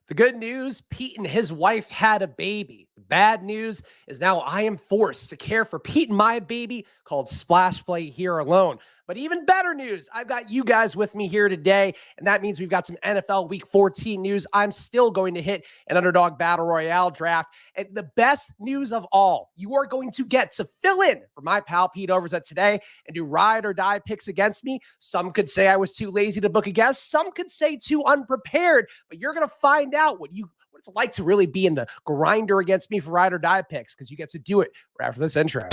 The good news, Pete and his wife had a baby. The bad news is now I am forced to care for Pete and my baby called Splash Play here alone. But even better news, I've got you guys with me here today, and that means we've got some NFL Week 14 news. I'm still going to hit an Underdog Battle Royale draft. And the best news of all, you are going to get to fill in for my pal Pete Overzet today and do ride or die picks against me. Some could say I was too lazy to book a guest. Some could say too unprepared, but you're going to find out what it's like to really be in the grinder against me for ride or die picks, because you get to do it right after this intro.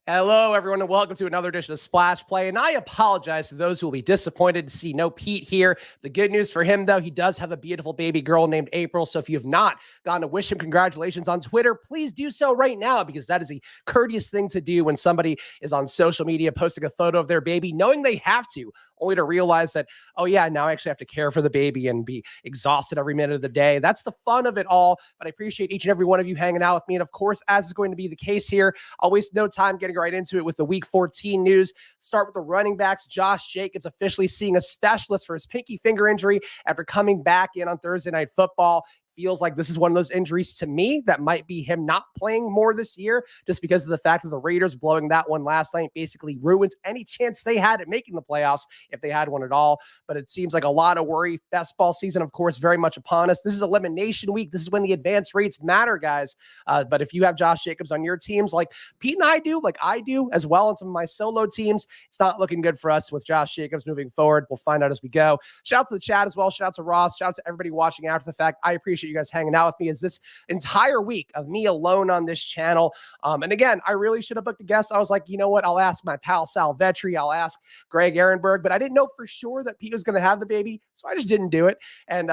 Hello, everyone, and welcome to another edition of Splash Play. And I apologize to those who will be disappointed to see no Pete here. The good news for him, though, he does have a beautiful baby girl named April. So if you have not gone to wish him congratulations on Twitter, please do so right now, because that is a courteous thing to do when somebody is on social media posting a photo of their baby, knowing they have to, only to realize that, oh yeah, now I actually have to care for the baby and be exhausted every minute of the day. That's the fun of it all. But I appreciate each and every one of you hanging out with me. And of course, as is going to be the case here, I'll waste no time getting right into it with the Week 14 news. Start with the running backs. Josh Jacobs officially seeing a specialist for his pinky finger injury after coming back in on Thursday Night Football. Feels like this is one of those injuries to me that might be him not playing more this year, just because of the fact of the Raiders blowing that one last night basically ruins any chance they had at making the playoffs, if they had one at all. But it seems like a lot of worry. Best ball season, of course, very much upon us. This is elimination week. This is when the advanced rates matter, guys. But if you have Josh Jacobs on your teams, like Pete and I do, like I do as well on some of my solo teams, it's not looking good for us with Josh Jacobs moving forward. We'll find out as we go. Shout out to the chat as well. Shout out to Ross. Shout out to everybody watching after the fact. I appreciate you guys hanging out with me as this entire week of me alone on this channel. And again, I really should have booked a guest. I was like, you know what? I'll ask my pal Sal Vetri. I'll ask Greg Ehrenberg, but I didn't know for sure that Pete was going to have the baby. So I just didn't do it. And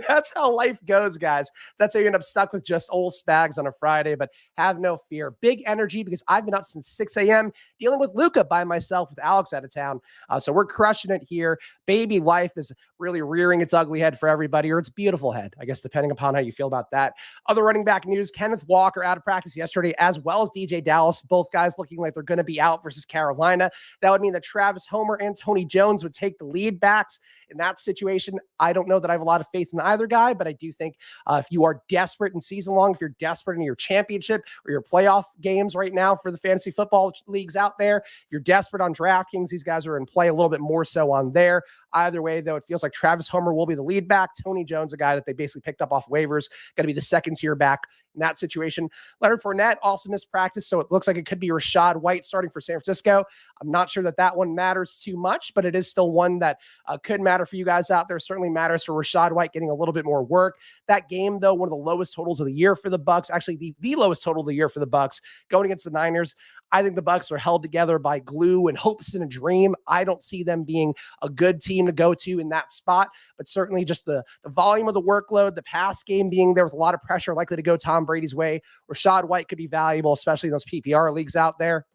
that's how life goes, guys. That's how you end up stuck with just old Spags on a Friday, but have no fear. Big energy, because I've been up since 6 a.m. dealing with Luca by myself with Alex out of town. So we're crushing it here. Baby life is really rearing its ugly head for everybody, or its beautiful head, I guess, depending upon how you feel about that. Other running back news, Kenneth Walker out of practice yesterday, as well as DJ Dallas. Both guys looking like they're going to be out versus Carolina. That would mean that Travis Homer and Tony Jones would take the lead backs in that situation. I don't know that I have a lot of faith in either guy, but I do think if you are desperate in season long, if you're desperate in your championship or your playoff games right now for the fantasy football leagues out there, if you're desperate on DraftKings, these guys are in play a little bit more so on there. Either way, though, it feels like Travis Homer will be the lead back. Tony Jones, a guy that they basically picked up off waivers, going to be the second tier back in that situation. Leonard Fournette also missed practice, so it looks like it could be Rachaad White starting for San Francisco. I'm not sure that one matters too much, but it is still one that could matter for you guys out there. Certainly matters for Rachaad White getting a little bit more work. That game, though, one of the lowest totals of the year for the Bucs, actually the lowest total of the year for the Bucs, going against the Niners. I think the Bucs are held together by glue and hopes and a dream. I don't see them being a good team to go to in that spot, but certainly just the volume of the workload, the pass game being there with a lot of pressure likely to go Tom Brady's way. Rachaad White could be valuable, especially in those PPR leagues out there.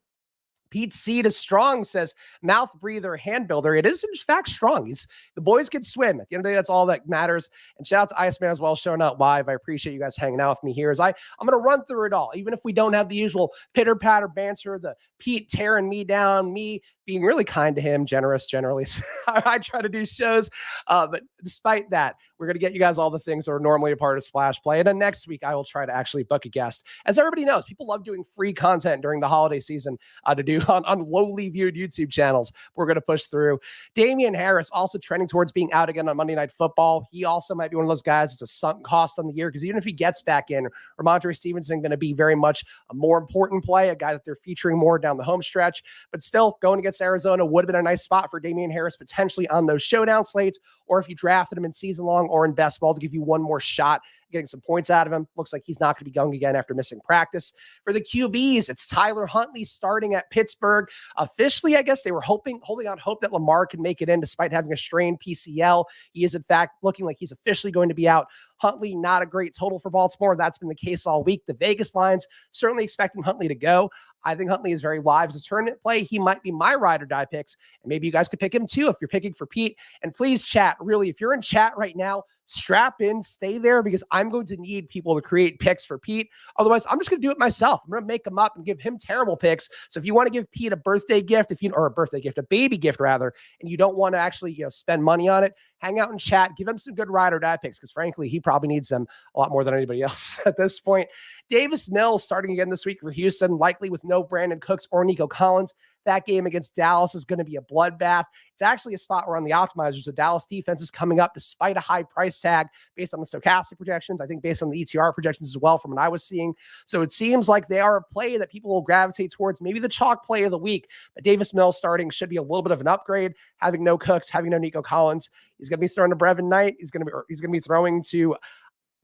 Pete's seed is strong, says mouth breather, hand builder. It is in fact strong. The boys can swim. At the end of the day, that's all that matters. And shout out to Iceman as well, showing up live. I appreciate you guys hanging out with me here. I'm going to run through it all, even if we don't have the usual pitter patter banter, the Pete tearing me down, me being really kind to him, generous generally. I try to do shows, but despite that, we're going to get you guys all the things that are normally a part of Splash Play. And then next week, I will try to actually book a guest. As everybody knows, people love doing free content during the holiday season to do on lowly viewed YouTube channels. We're going to push through. Damian Harris also trending towards being out again on Monday Night Football. He also might be one of those guys that's a sunk cost on the year, because even if he gets back in, Ramondre Stevenson going to be very much a more important play, a guy that they're featuring more down the home stretch. But still, going against Arizona would have been a nice spot for Damian Harris potentially on those showdown slates, or if you drafted him in season long or in best ball to give you one more shot getting some points out of him. Looks like he's not going to be going again after missing practice. For the QBs, it's Tyler Huntley starting at Pittsburgh. Officially, I guess they were holding on hope that Lamar could make it in despite having a strained PCL. He is, in fact, looking like he's officially going to be out. Huntley, not a great total for Baltimore. That's been the case all week. The Vegas lines certainly expecting Huntley to go. I think Huntley is very live as a tournament play. He might be my ride or die picks, and maybe you guys could pick him too if you're picking for Pete. And please chat, really, if you're in chat right now, strap in, stay there, because I'm going to need people to create picks for Pete. Otherwise, I'm just going to do it myself. I'm going to make them up and give him terrible picks. So if you want to give Pete a birthday gift, a baby gift rather, and you don't want to actually, spend money on it, hang out and chat, give him some good ride or die picks, because frankly, he probably needs them a lot more than anybody else at this point. Davis Mills starting again this week for Houston, likely with no Brandon Cooks or Nico Collins. That game against Dallas is going to be a bloodbath. It's actually a spot where on the optimizers, the Dallas defense is coming up despite a high price tag based on the stochastic projections. I think based on the ETR projections as well from what I was seeing. So it seems like they are a play that people will gravitate towards, maybe the chalk play of the week. But Davis Mills starting should be a little bit of an upgrade, having no Cooks, having no Nico Collins. He's going to be throwing to Brevin Knight. He's going to be throwing to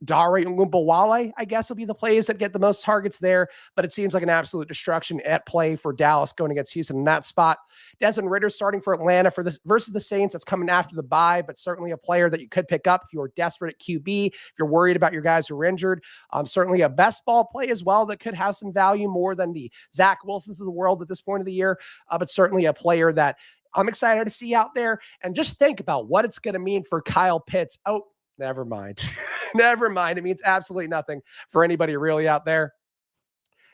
Dare Olumbawale, I guess, will be the plays that get the most targets there, but it seems like an absolute destruction at play for Dallas going against Houston in that spot. Desmond Ridder starting for Atlanta for this versus the Saints. That's coming after the bye, but certainly a player that you could pick up if you are desperate at QB, if you're worried about your guys who are injured. Certainly a best ball play as well that could have some value more than the Zach Wilsons of the world at this point of the year, but certainly a player that I'm excited to see out there. And just think about what it's going to mean for Kyle Pitts. Oh, never mind. Never mind. It means absolutely nothing for anybody really out there.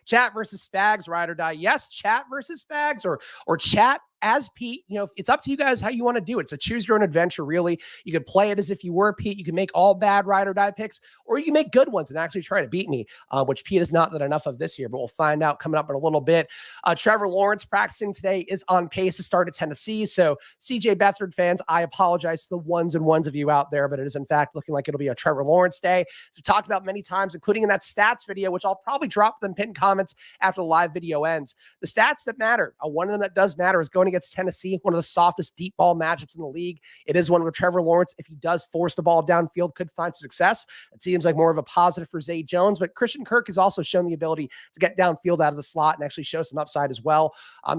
Chat versus Spags, ride or die. Yes, chat versus Spags or chat as Pete. It's up to you guys how you want to do it. It's a choose your own adventure, really. You could play it as if you were Pete. You can make all bad ride or die picks, or you can make good ones and actually try to beat me, which Pete has not done enough of this year, but we'll find out coming up in a little bit. Trevor Lawrence practicing today is on pace to start at Tennessee. So CJ Beathard fans, I apologize to the ones and ones of you out there, but it is in fact looking like it'll be a Trevor Lawrence day. So we talked about many times, including in that stats video, which I'll probably drop them pinned comments after the live video ends. The stats that matter, one of them that does matter is going against Tennessee, one of the softest deep ball matchups in the league. It is one where Trevor Lawrence, if he does force the ball downfield, could find some success. It seems like more of a positive for Zay Jones, but Christian Kirk has also shown the ability to get downfield out of the slot and actually show some upside as well.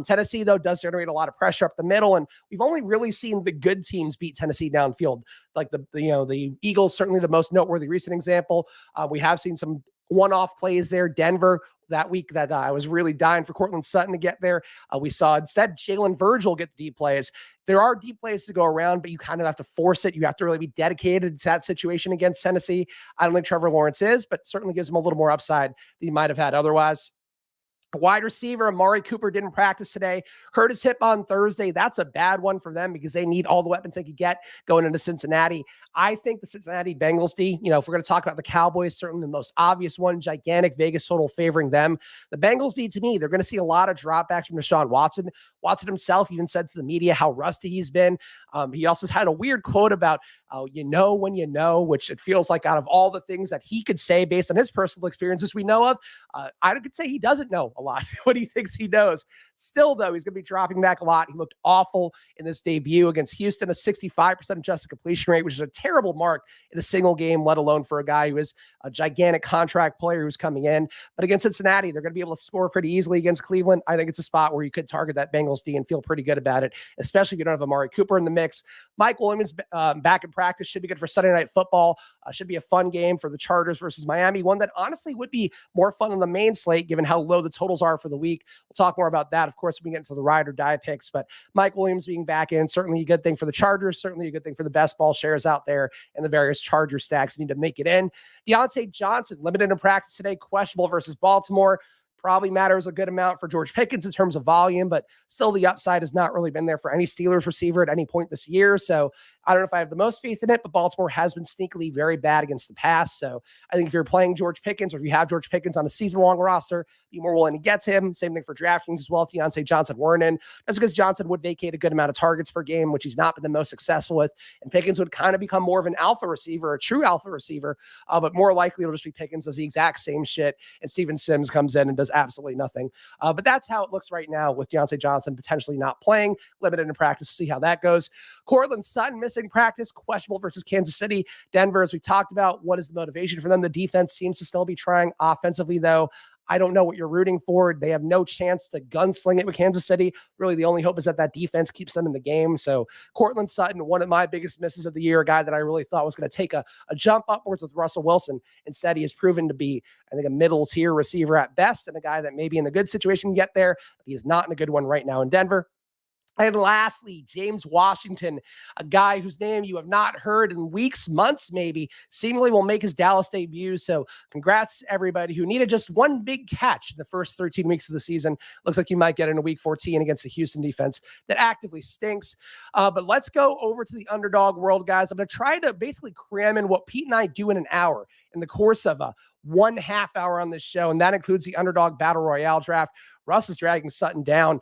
Tennessee, though, does generate a lot of pressure up the middle, and we've only really seen the good teams beat Tennessee downfield. Like the Eagles, certainly the most noteworthy recent example. We have seen some one-off plays there. Denver, that week that I was really dying for Cortland Sutton to get there. We saw instead Jalen Virgil get the deep plays. There are deep plays to go around, but you kind of have to force it. You have to really be dedicated to that situation against Tennessee. I don't think Trevor Lawrence is, but certainly gives him a little more upside than he might have had otherwise. Wide receiver Amari Cooper didn't practice today. Hurt his hip on Thursday. That's a bad one for them because they need all the weapons they could get going into Cincinnati. I think the Cincinnati Bengals D, if we're going to talk about the Cowboys, certainly the most obvious one, gigantic Vegas total favoring them. The Bengals D, to me, they're going to see a lot of dropbacks from Deshaun Watson. Watson himself even said to the media how rusty he's been. He also had a weird quote about, when you know, which it feels like out of all the things that he could say based on his personal experiences we know of, I could say he doesn't know a lot what he thinks he knows. Still, though, he's going to be dropping back a lot. He looked awful in this debut against Houston, a 65% adjusted completion rate, which is a terrible mark in a single game, let alone for a guy who is a gigantic contract player who's coming in. But against Cincinnati, they're going to be able to score pretty easily against Cleveland. I think it's a spot where you could target that Bengals D and feel pretty good about it, especially if you don't have Amari Cooper in the mix. Mike Williams back in practice should be good for Sunday Night Football. Should be a fun game for the Chargers versus Miami, one that honestly would be more fun on the main slate given how low the totals are for the week. We'll talk more about that, of course, when we get into the ride or die picks, but Mike Williams being back in, certainly a good thing for the Chargers, certainly a good thing for the best ball shares out there and the various Charger stacks need to make it in. Deontay Johnson, limited in practice today, questionable versus Baltimore. Probably matters a good amount for George Pickens in terms of volume, but still the upside has not really been there for any Steelers receiver at any point this year. So I don't know if I have the most faith in it, but Baltimore has been sneakily very bad against the pass. So I think if you're playing George Pickens or if you have George Pickens on a season-long roster, be more willing to get to him. Same thing for DraftKings as well if Deontay Johnson weren't in. That's because Johnson would vacate a good amount of targets per game, which he's not been the most successful with. And Pickens would kind of become more of an alpha receiver, a true alpha receiver, but more likely it'll just be Pickens does the exact same shit and Steven Sims comes in and does absolutely nothing. But that's how it looks right now with Deontay Johnson potentially not playing, limited in practice. We'll see how that goes. Cortland Sutton missing practice, questionable versus Kansas City. Denver, as we talked about, what is the motivation for them? The defense seems to still be trying offensively, though. I don't know what you're rooting for. They have no chance to gunsling it with Kansas City. Really, the only hope is that that defense keeps them in the game. So Cortland Sutton, one of my biggest misses of the year, a guy that I really thought was going to take a jump upwards with Russell Wilson. Instead, he has proven to be, I think, a middle tier receiver at best, and a guy that maybe in a good situation can get there, but he is not in a good one right now in Denver. And lastly, James Washington, a guy whose name you have not heard in weeks, months, maybe, seemingly will make his Dallas debut. So congrats to everybody who needed just one big catch in the first 13 weeks of the season. Looks like you might get in a week 14 against the Houston defense that actively stinks. But let's go over to the underdog world, guys. I'm going to try to basically cram in what Pete and I do in an hour in the course of a 1/2 hour on this show. And that includes the Underdog Battle Royale draft. Russ is dragging Sutton down.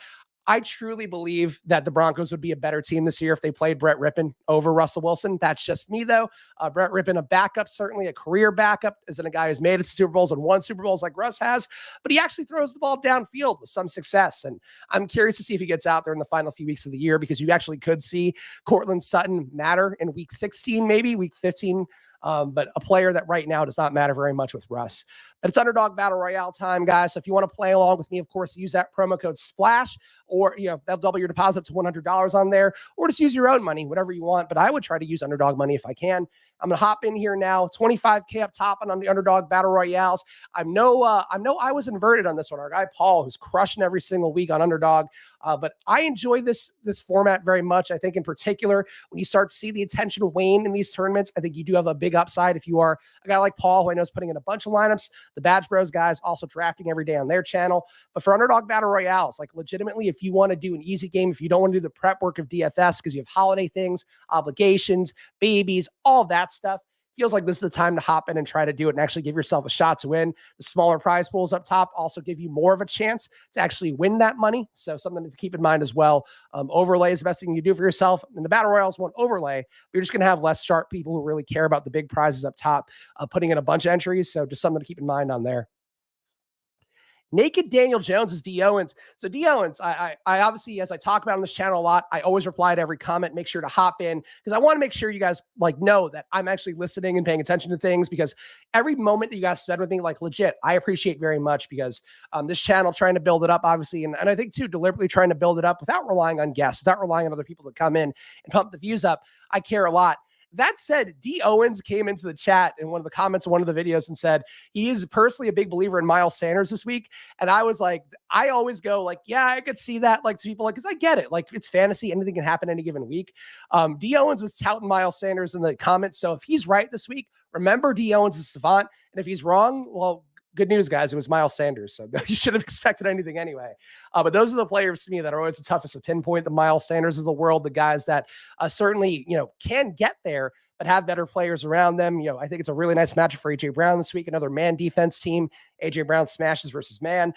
I truly believe that the Broncos would be a better team this year if they played Brett Rippon over Russell Wilson. That's just me, though. Brett Rippon, a backup, certainly a career backup, isn't a guy who's made it to Super Bowls and won Super Bowls like Russ has, but he actually throws the ball downfield with some success. And I'm curious to see if he gets out there in the final few weeks of the year, because you actually could see Cortland Sutton matter in week 16, maybe week 15. But a player that right now does not matter very much with Russ. But it's Underdog Battle Royale time, guys. So if you want to play along with me, of course, use that promo code SPLASH, or that'll double your deposit to $100 on there, or just use your own money, whatever you want. But I would try to use Underdog money if I can. I'm going to hop in here now. 25K up top on the Underdog Battle Royales. I know I was inverted on this one. Our guy Paul, who's crushing every single week on Underdog. But I enjoy this format very much. I think in particular, when you start to see the attention wane in these tournaments, I think you do have a big upside if you are a guy like Paul, who I know is putting in a bunch of lineups. The Badge Bros guys also drafting every day on their channel. But for Underdog Battle Royales, like legitimately, if you want to do an easy game, if you don't want to do the prep work of DFS because you have holiday things, obligations, babies, all that stuff, feels like this is the time to hop in and try to do it and actually give yourself a shot to win. The smaller prize pools up top also give you more of a chance to actually win that money. So something to keep in mind as well. Overlay is the best thing you do for yourself. And the Battle Royals won't overlay. You're just going to have less sharp people who really care about the big prizes up top, putting in a bunch of entries. So just something to keep in mind on there. Naked Daniel Jones is D. Owens. So D. Owens, I obviously, as I talk about on this channel a lot, I always reply to every comment. Make sure to hop in, because I want to make sure you guys know that I'm actually listening and paying attention to things, because every moment that you guys spend with me, legit, I appreciate very much, because this channel, trying to build it up, obviously, and I think too, deliberately trying to build it up without relying on guests, without relying on other people to come in and pump the views up. I care a lot. That said, D. Owens came into the chat in one of the comments of one of the videos and said he is personally a big believer in Miles Sanders this week. And I was like, I always go yeah, I could see that, to people, because I get it. It's fantasy. Anything can happen any given week. D. Owens was touting Miles Sanders in the comments. So if he's right this week, remember D. Owens is savant. And if he's wrong, well, good news, guys. It was Miles Sanders, so you should have expected anything anyway. But those are the players to me that are always the toughest to pinpoint. The Miles Sanders of the world, the guys that certainly can get there, but have better players around them. I think it's a really nice matchup for AJ Brown this week. Another man defense team. AJ Brown smashes versus man.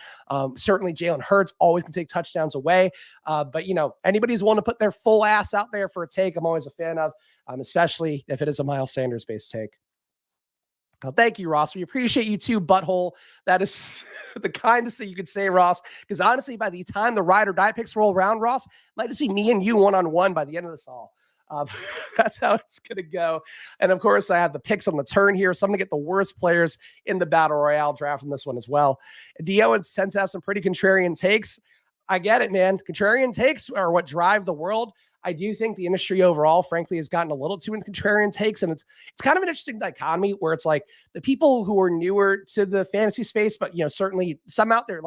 Certainly Jalen Hurts always can take touchdowns away. But anybody who's willing to put their full ass out there for a take, I'm always a fan of, especially if it is a Miles Sanders based take. Oh, thank you, Ross. We appreciate you too, butthole. That is the kindest thing you could say, Ross. Because honestly, by the time the ride or die picks roll around, Ross, it might just be me and you one-on-one by the end of this all. That's how it's going to go. And of course, I have the picks on the turn here. So I'm going to get the worst players in the Battle Royale draft in this one as well. D. Owens tends to have some pretty contrarian takes. I get it, man. Contrarian takes are what drive the world. I do think the industry overall, frankly, has gotten a little too into contrarian takes. And it's kind of an interesting dichotomy where it's the people who are newer to the fantasy space, but, certainly some out there,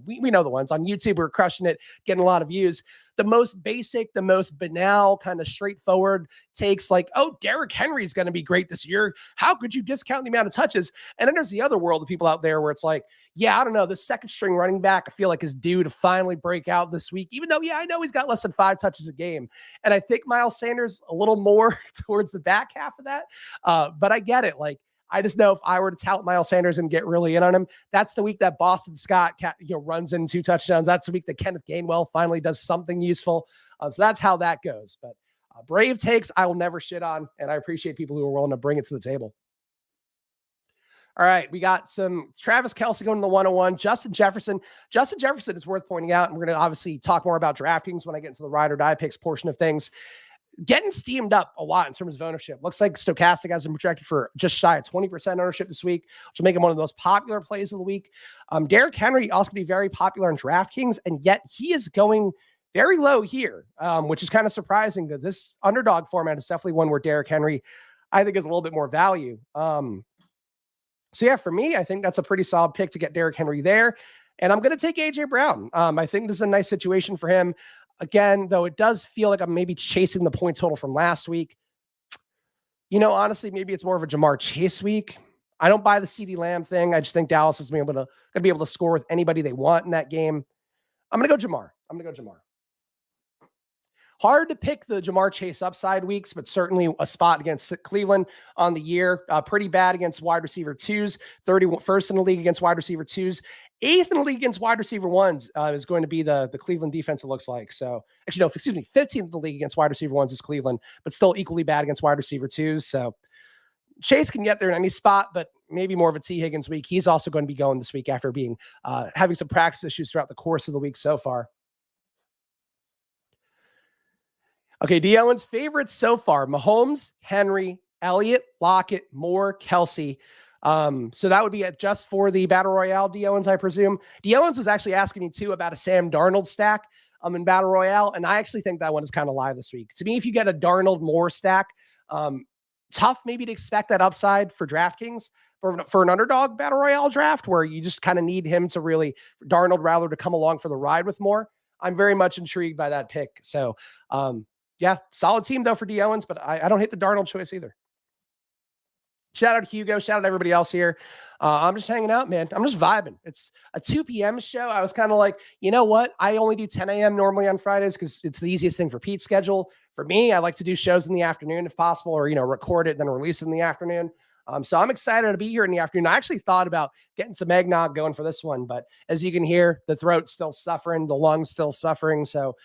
we know the ones on YouTube who are crushing it, getting a lot of views. The most basic, the most banal, kind of straightforward takes Derrick Henry is going to be great this year. How could you discount the amount of touches? And then there's the other world of people out there where it's yeah, I don't know, the second string running back, I feel is due to finally break out this week, even though, I know he's got less than 5 touches a game. And I think Miles Sanders a little more towards the back half of that. But I get it. I just know if I were to tout Miles Sanders and get really in on him, that's the week that Boston Scott runs in 2 touchdowns. That's the week that Kenneth Gainwell finally does something useful. So that's how that goes. But brave takes I will never shit on, and I appreciate people who are willing to bring it to the table. All right, we got some Travis Kelce going to the 101. Justin Jefferson. Justin Jefferson is worth pointing out, and we're going to obviously talk more about DraftKings when I get into the ride or die picks portion of things. getting steamed up a lot in terms of ownership. Looks like Stochastic has him projected for just shy of 20% ownership this week, which will make him one of the most popular plays of the week. Derrick Henry also going to be very popular in DraftKings, and yet he is going very low here, which is kind of surprising that this underdog format is definitely one where Derrick Henry, I think, is a little bit more value. So yeah, for me, I think that's a pretty solid pick to get Derrick Henry there. And I'm going to take AJ Brown. I think this is a nice situation for him. Again, though, it does feel like I'm maybe chasing the point total from last week. Honestly, maybe it's more of a Jamar Chase week. I don't buy the CeeDee Lamb thing. I just think Dallas is going to be able to score with anybody they want in that game. I'm going to go Jamar. Hard to pick the Jamar Chase upside weeks, but certainly a spot against Cleveland on the year. Pretty bad against wide receiver twos, 31st in the league against wide receiver twos, 8th in the league against wide receiver ones is going to be the Cleveland defense, it looks like. So actually, no, 15th in the league against wide receiver ones is Cleveland, but still equally bad against wide receiver twos. So Chase can get there in any spot, but maybe more of a T. Higgins week. He's also going to be going this week after being having some practice issues throughout the course of the week so far. Okay, D. Owen's favorites so far: Mahomes, Henry, Elliott, Lockett, Moore, Kelsey. So that would be it just for the Battle Royale, D. Owens, I presume. D. Owens was actually asking me too about a Sam Darnold stack in Battle Royale, and I actually think that one is kind of live this week. To me, if you get a Darnold Moore stack, tough maybe to expect that upside for DraftKings for an underdog Battle Royale draft where you just kind of need him to really, Darnold rather to come along for the ride with Moore. I'm very much intrigued by that pick. So, yeah, solid team though for D. Owens, but I don't hate the Darnold choice either. Shout out to Hugo. Shout out to everybody else here. I'm just hanging out, man. I'm just vibing. It's a 2 p.m. show. I was kind of like, you know what? I only do 10 a.m. normally on Fridays because it's the easiest thing for Pete's schedule. For me, I like to do shows in the afternoon if possible, or, record it, then release it in the afternoon. So I'm excited to be here in the afternoon. I actually thought about getting some eggnog going for this one, but as you can hear, the throat's still suffering, the lungs still suffering. So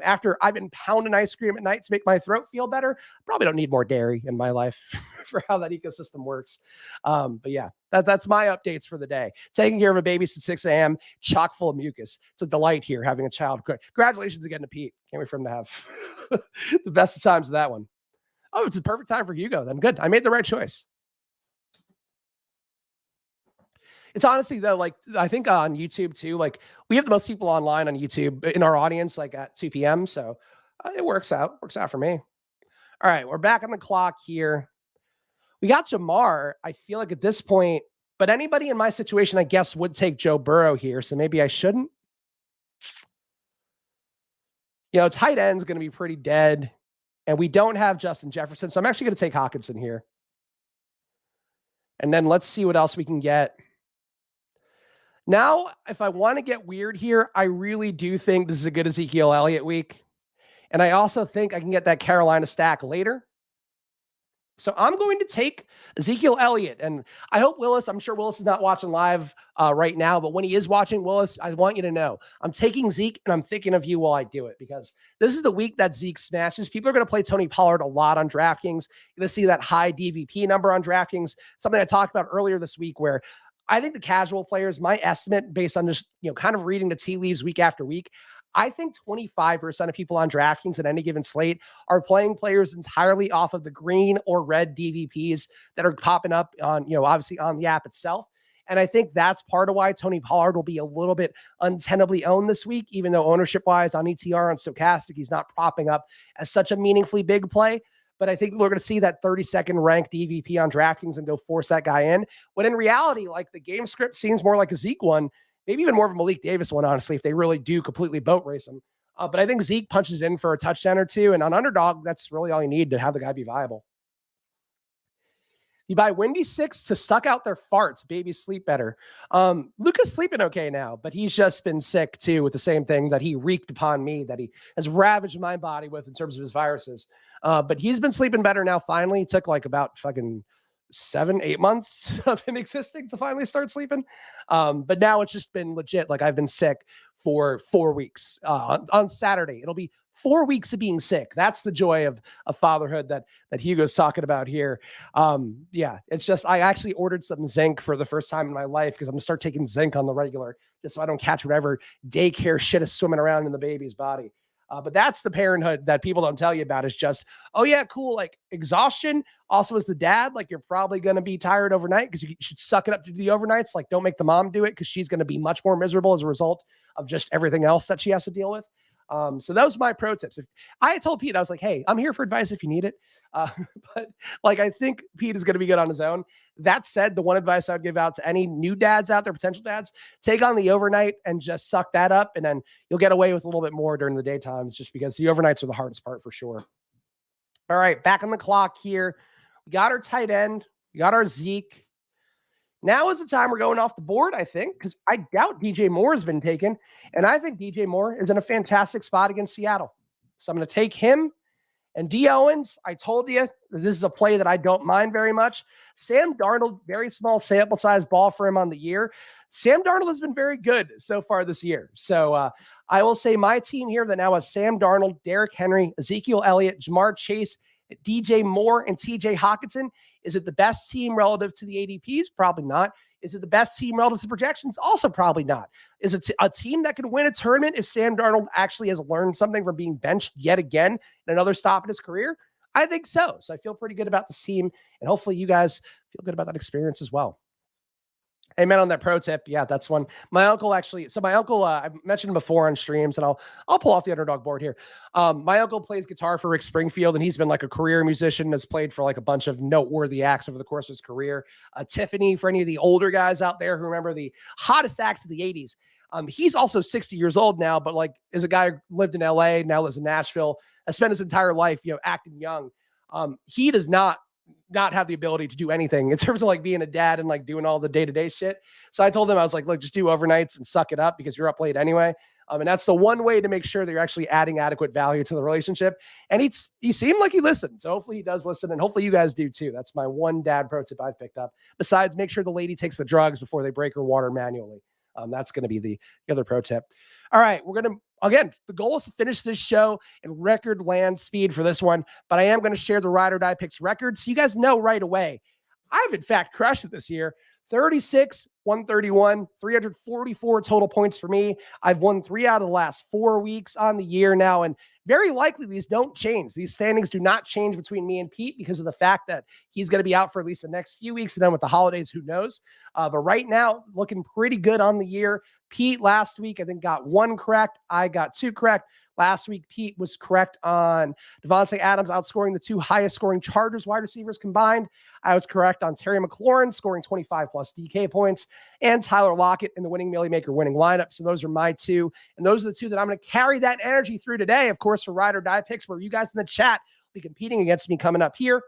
after I've been pounding ice cream at night to make my throat feel better, probably don't need more dairy in my life for how that ecosystem works. But yeah, that's my updates for the day. Taking care of a baby since 6 a.m., chock full of mucus. It's a delight here having a child. Congratulations again to Pete. Can't wait for him to have the best of times of that one. Oh, it's a perfect time for Hugo. Then good. I made the right choice. It's honestly though, like I think on YouTube too, like we have the most people online on YouTube in our audience, like at 2 p.m. So it works out for me. All right. We're back on the clock here. We got Jamar. I feel like at this point, but anybody in my situation, I guess, would take Joe Burrow here. So maybe I shouldn't. Tight end's going to be pretty dead. And we don't have Justin Jefferson. So I'm actually going to take Hawkinson here. And then let's see what else we can get. Now, if I want to get weird here, I really do think this is a good Ezekiel Elliott week. And I also think I can get that Carolina stack later. So I'm going to take Ezekiel Elliott. And I hope I'm sure Willis is not watching live right now, but when he is watching, Willis, I want you to know, I'm taking Zeke and I'm thinking of you while I do it, because this is the week that Zeke smashes. People are going to play Tony Pollard a lot on DraftKings. You're going to see that high DVP number on DraftKings, something I talked about earlier this week, where I think the casual players, my estimate based on just, kind of reading the tea leaves week after week, I think 25% of people on DraftKings at any given slate are playing players entirely off of the green or red DVPs that are popping up on, obviously on the app itself. And I think that's part of why Tony Pollard will be a little bit untenably owned this week, even though ownership wise on ETR and Stochastic, he's not propping up as such a meaningfully big play. But I think we're going to see that 32nd ranked DVP on DraftKings and go force that guy in. When in reality, like the game script seems more like a Zeke one, maybe even more of a Malik Davis one, honestly, if they really do completely boat race him. But I think Zeke punches in for a touchdown or two. And on Underdog, that's really all you need to have the guy be viable. You buy Windy 6 to stuck out their farts. Babies sleep better. Luca's sleeping okay now, but he's just been sick too with the same thing that he wreaked upon me, that he has ravaged my body with in terms of his viruses. But he's been sleeping better now. Finally, it took like about fucking 7-8 months of him existing to finally start sleeping. But now it's just been legit. Like I've been sick for 4 weeks. On Saturday, it'll be 4 weeks of being sick. That's the joy of fatherhood that Hugo's talking about here. Yeah, it's just, I actually ordered some zinc for the first time in my life because I'm gonna start taking zinc on the regular, just so I don't catch whatever daycare shit is swimming around in the baby's body. But that's the parenthood that people don't tell you about, is just, oh yeah, cool. Like exhaustion also as the dad, like you're probably going to be tired overnight because you should suck it up to do the overnights. Like don't make the mom do it because she's going to be much more miserable as a result of just everything else that she has to deal with. So those are my pro tips. If I told Pete, I was like, hey, I'm here for advice if you need it. But like, I think Pete is going to be good on his own. That said, the one advice I would give out to any new dads out there, potential dads, take on the overnight and just suck that up. And then you'll get away with a little bit more during the daytimes, just because the overnights are the hardest part for sure. All right, back on the clock here. We got our tight end. We got our Zeke. Now is the time we're going off the board, I think, because I doubt DJ Moore has been taken. And I think DJ Moore is in a fantastic spot against Seattle. So I'm going to take him. And D. Owens, I told you, this is a play that I don't mind very much. Sam Darnold, very small sample size ball for him on the year. Sam Darnold has been very good so far this year. So I will say my team here that now has Sam Darnold, Derrick Henry, Ezekiel Elliott, Jamar Chase, DJ Moore, and TJ Hockenson. Is it the best team relative to the ADPs? Probably not. Is it the best team relative to projections? Also probably not. Is it a team that can win a tournament if Sam Darnold actually has learned something from being benched yet again in another stop in his career? I think so. So I feel pretty good about this team, and hopefully you guys feel good about that experience as well. Amen on that pro tip. Yeah, that's one. My uncle actually, so my uncle, I mentioned him before on streams, and I'll pull off the Underdog board here. My uncle plays guitar for Rick Springfield, and he's been like a career musician, has played for like a bunch of noteworthy acts over the course of his career. Tiffany, for any of the older guys out there who remember the hottest acts of the 80s. He's also 60 years old now, but like is a guy who lived in LA, now lives in Nashville, has spent his entire life, acting young. He does not have the ability to do anything in terms of like being a dad and like doing all the day-to-day shit. So I told him, I was like, look, just do overnights and suck it up because you're up late anyway. And that's the one way to make sure that you're actually adding adequate value to the relationship. And he seemed like he listened. So hopefully he does listen, and hopefully you guys do too. That's my one dad pro tip I've picked up. Besides, make sure the lady takes the drugs before they break her water manually. That's going to be the other pro tip. All right, we're going to, again, the goal is to finish this show in record land speed for this one, but I am going to share the Ride or Die Picks record so you guys know right away. I've, in fact, crushed it this year. 36, 131, 344 total points for me. I've won 3 out of the last 4 weeks on the year now, and very likely these don't change. These standings do not change between me and Pete because of the fact that he's going to be out for at least the next few weeks, and then with the holidays, who knows? But right now, looking pretty good on the year. Pete last week, I think, got 1 correct. I got 2 correct. Last week, Pete was correct on Devontae Adams outscoring the 2 highest scoring Chargers wide receivers combined. I was correct on Terry McLaurin scoring 25 plus DK points, and Tyler Lockett in the winning Millie Maker winning lineup. So those are my 2. And those are the 2 that I'm going to carry that energy through today, of course, for Ride or Die Picks, where you guys in the chat will be competing against me coming up here.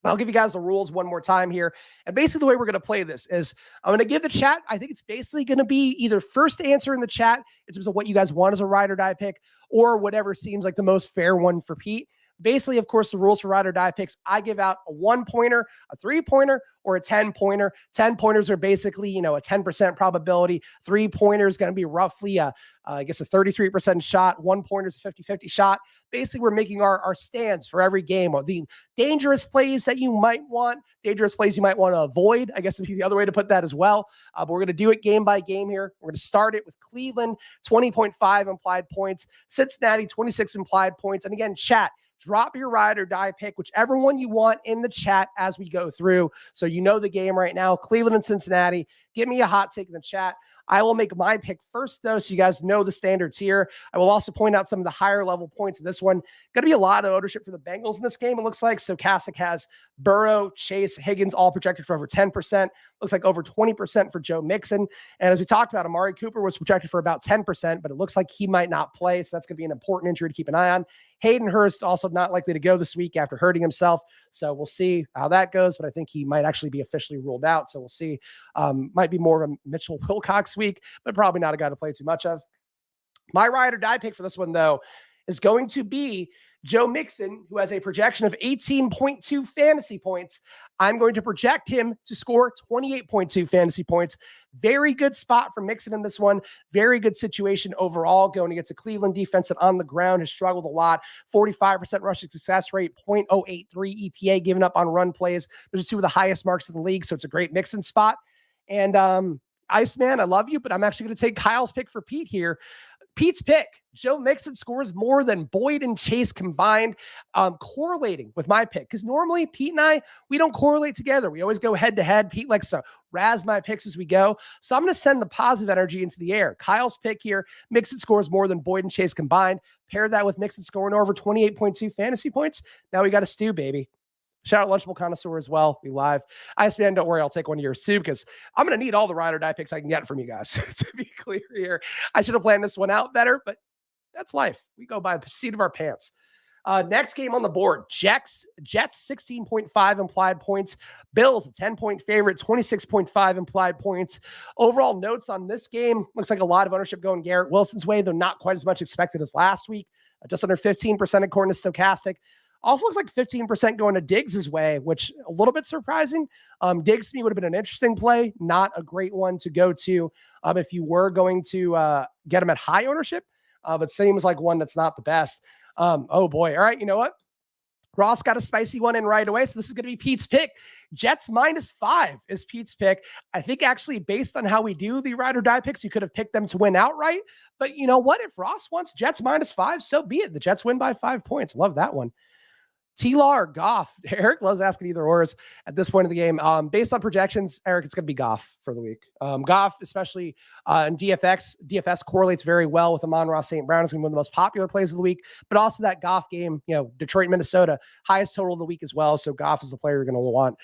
I'll give you guys the rules one more time here. And basically the way we're going to play this is I'm going to give the chat, I think it's basically going to be either first answer in the chat in terms of what you guys want as a Ride or Die pick, or whatever seems like the most fair one for Pete. Basically, of course, the rules for Ride or Die Picks, I give out a 1-pointer, a 3-pointer, or a 10-pointer. 10 pointers are basically, a 10% probability. 3-pointer is going to be roughly I guess a 33% shot. 1-pointer is a 50-50 shot. Basically, we're making our stands for every game, or the dangerous plays that you might want, dangerous plays you might want to avoid, I guess would be the other way to put that as well. But we're going to do it game by game here. We're going to start it with Cleveland, 20.5 implied points. Cincinnati, 26 implied points. And again, chat, drop your Ride or Die pick, whichever one you want, in the chat as we go through. So you know the game right now, Cleveland and Cincinnati. Give me a hot take in the chat. I will make my pick first, though, so you guys know the standards here. I will also point out some of the higher level points of this one. Going to be a lot of ownership for the Bengals in this game, it looks like. Stochastic has Burrow, Chase, Higgins, all projected for over 10%. Looks like over 20% for Joe Mixon. And as we talked about, Amari Cooper was projected for about 10%, but it looks like he might not play, so that's going to be an important injury to keep an eye on. Hayden Hurst also not likely to go this week after hurting himself, so we'll see how that goes, but I think he might actually be officially ruled out, so we'll see. Might be more of a Mitchell Wilcox week, but probably not a guy to play too much of. My Ride or Die pick for this one, though, is going to be Joe Mixon, who has a projection of 18.2 fantasy points. I'm going to project him to score 28.2 fantasy points. Very good spot for Mixon in this one. Very good situation overall going against a Cleveland defense that on the ground has struggled a lot. 45% rushing success rate, 0.083 EPA given up on run plays. Those are 2 of the highest marks in the league, so it's a great Mixon spot. And Iceman, I love you, but I'm actually going to take Kyle's pick for Pete here. Pete's pick, Joe Mixon scores more than Boyd and Chase combined, correlating with my pick. Because normally Pete and I, we don't correlate together. We always go head to head. Pete likes to razz my picks as we go. So I'm going to send the positive energy into the air. Kyle's pick here, Mixon scores more than Boyd and Chase combined. Pair that with Mixon scoring over 28.2 fantasy points. Now we got a stew, baby. Shout out Lunchable Connoisseur as well. We live. ISBN, don't worry, I'll take one of yours too, because I'm going to need all the ride or die picks I can get from you guys. To be clear here, I should have planned this one out better, but that's life. We go by the seat of our pants. Next game on the board, Jets 16.5 implied points. Bills, a 10-point favorite, 26.5 implied points. Overall notes on this game, looks like a lot of ownership going Garrett Wilson's way, though not quite as much expected as last week. Just under 15% according to Stochastic. Also looks like 15% going to Diggs' way, which a little bit surprising. Diggs to me would have been an interesting play, not a great one to go to if you were going to get him at high ownership, but seems like one that's not the best. Oh boy. All right. You know what? Ross got a spicy one in right away. So this is going to be Pete's pick. Jets -5 is Pete's pick. I think actually based on how we do the ride or die picks, you could have picked them to win outright. But you know what? If Ross wants Jets -5, so be it. The Jets win by 5 points. Love that one. T-Law or Goff? Eric loves asking either ors at this point of the game. Based on projections, Eric, it's going to be Goff for the week. Goff, especially in DFS correlates very well with Amon-Ra St. Brown. Is going to be one of the most popular plays of the week, but also that Goff game, Detroit, Minnesota, highest total of the week as well. So Goff is the player you're going to want.